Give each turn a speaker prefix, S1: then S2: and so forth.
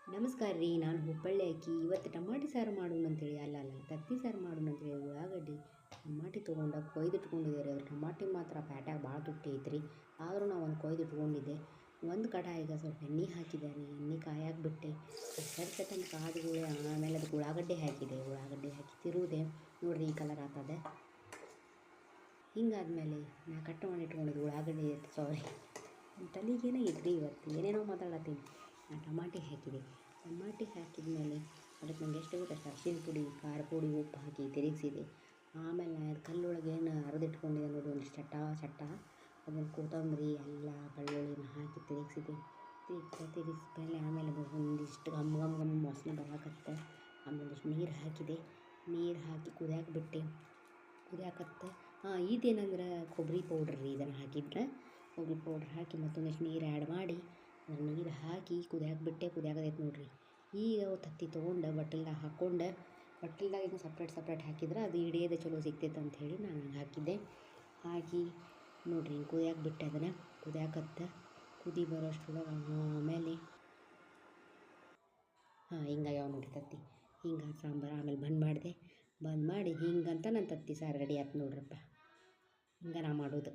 S1: ನಮಸ್ಕಾರ ರೀ. ನಾನು ಹುಬ್ಬಳ್ಳಿ ಅಕ್ಕಿ. ಇವತ್ತು ಟಮಾಟಿ ಸಾರು ಮಾಡೋಣ ಅಂತೇಳಿ ಅಲ್ಲ ತತ್ತಿ ಸಾರು ಮಾಡೋಣ ಅಂತೇಳಿ ಉಳ್ಳಾಗಡ್ಡಿ ಟಮಾಟಿ ತೊಗೊಂಡು ಕೊಯ್ದಿಟ್ಕೊಂಡಿದ್ದೆ ರೀ. ಟಮಾಟಿ ಮಾತ್ರ ಪ್ಯಾಟ್ಯಾಗ ಭಾಳ ತುಟ್ಟಿ ಐತ್ರಿ. ಆದರೂ ನಾವು ಒಂದು ಕೊಯ್ದಿಟ್ಕೊಂಡಿದ್ದೆ. ಒಂದು ಕಡಾಯಿಗೆ ಸ್ವಲ್ಪ ಎಣ್ಣೆ ಹಾಕಿದೆ ರೀ. ಎಣ್ಣೆ ಕಾಯಾಗಿ ಬಿಟ್ಟೆ ಸೆಟ್ ಅಂತ ಕಾದ್ಗಳು. ಆಮೇಲೆ ಅದಕ್ಕೆ ಉಳ್ಳಾಗಡ್ಡಿ ಹಾಕಿದೆ. ಉಳ್ಳಾಗಡ್ಡಿ ಹಾಕಿ ತಿರುವುದೆ ನೋಡಿರಿ, ಈ ಕಲರ್ ಆಗ್ತದೆ. ಹಿಂಗಾದ್ಮೇಲೆ ನಾ ಕಟ್ ಮಾಡಿ ಇಟ್ಕೊಂಡಿದ್ದು ಉಳ್ಳಾಗಡ್ಡಿ ತಲೆಗೇನಾಗೈತೆ ರೀ ಇವತ್ತು, ಏನೇನೋ ಮಾತಾಡತ್ತೀನಿ. ನಾನು ಟಮಾಟಿ ಹಾಕಿದೆ. ಟಮಾಟಿ ಹಾಕಿದ ಮೇಲೆ ಅದಕ್ಕೆ ನಂಗೆ ಎಷ್ಟು ಬೇಕು ಅಷ್ಟು ಅರಿಶಿನ ಪುಡಿ, ಖಾರ ಪುಡಿ, ಉಪ್ಪು ಹಾಕಿ ತಿರುಗಿಸಿದೆ. ಆಮೇಲೆ ನಾನು ಕಲ್ಲೊಳಗೆ ಏನು ಅರೆದಿಟ್ಕೊಂಡಿದ್ದೆ ನೋಡಿ, ಒಂದಿಷ್ಟು ಚಟ್ಟ ಅದನ್ನು ಕೊತ್ತಂಬರಿ ಎಲ್ಲ ಬೆಳ್ಳುಳ್ಳಿನ ಹಾಕಿ ತಿರುಗಿಸಿದೆ. ತಿರುಗಿಸ್ಮೇಲೆ ಆಮೇಲೆ ಒಂದಿಷ್ಟು ಘಮ್ ವಾಸನೆ ಬರಾಕತ್ತೆ. ಆಮೇಲೆ ಒಂದಿಷ್ಟು ನೀರು ಹಾಕಿದೆ. ನೀರು ಹಾಕಿ ಕುದಿಯಾಕೆ ಬಿಟ್ಟೆ. ಕುದಿಯಾಕತ್ತೆ. ಇದೇನಂದ್ರೆ ಕೊಬ್ಬರಿ ಪೌಡ್ರ್ ರೀ. ಇದನ್ನು ಹಾಕಿದ್ರೆ ಕೊಬ್ಬರಿ ಪೌಡ್ರ್ ಹಾಕಿ ಮತ್ತೊಂದಿಷ್ಟು ನೀರು ಆ್ಯಡ್ ಮಾಡಿ ಅದ್ರ ನೀರು ಹಾಕಿ ಕುದಿಯಾಕೆ ಬಿಟ್ಟೆ. ಕುದಿಯಾಕತೈತೆ ನೋಡಿರಿ. ಈಗ ತತ್ತಿ ತೊಗೊಂಡು ಬಟ್ಟಲ್ದಾಗ ಹಾಕ್ಕೊಂಡು, ಬಟ್ಟಲ್ದಾಗ ಇನ್ನೂ ಸಪ್ರೇಟ್ ಹಾಕಿದ್ರೆ ಅದು ಹಿಡಿಯೋದು ಚಲೋ ಸಿಗ್ತೈತೆ ಅಂಥೇಳಿ ನಾನು ಹಂಗೆ ಹಾಕಿದ್ದೆ. ಹಾಕಿ ನೋಡಿರಿ, ಹಿಂಗೆ ಕುದಿಯಾಕೆ ಬಿಟ್ಟೆ. ಅದನ್ನು ಕುದಿಯಾಕತ್ತೆ. ಕುದಿ ಬರೋಷ್ಟ್ರೊಳಗೆ ಆಮೇಲೆ ಹಿಂಗಾಗ್ಯಾವ ನೋಡಿರಿ ತತ್ತಿ. ಹಿಂಗೆ ಸಾಂಬಾರು ಆಮೇಲೆ ಬಂದ್ ಮಾಡಿ ಹಿಂಗಂತ ನನ್ನ ತತ್ತಿ ಸಾರು ರೆಡಿ ಆಯ್ತು ನೋಡ್ರಪ್ಪ. ಹಿಂಗೆ ನಾ ಮಾಡೋದು.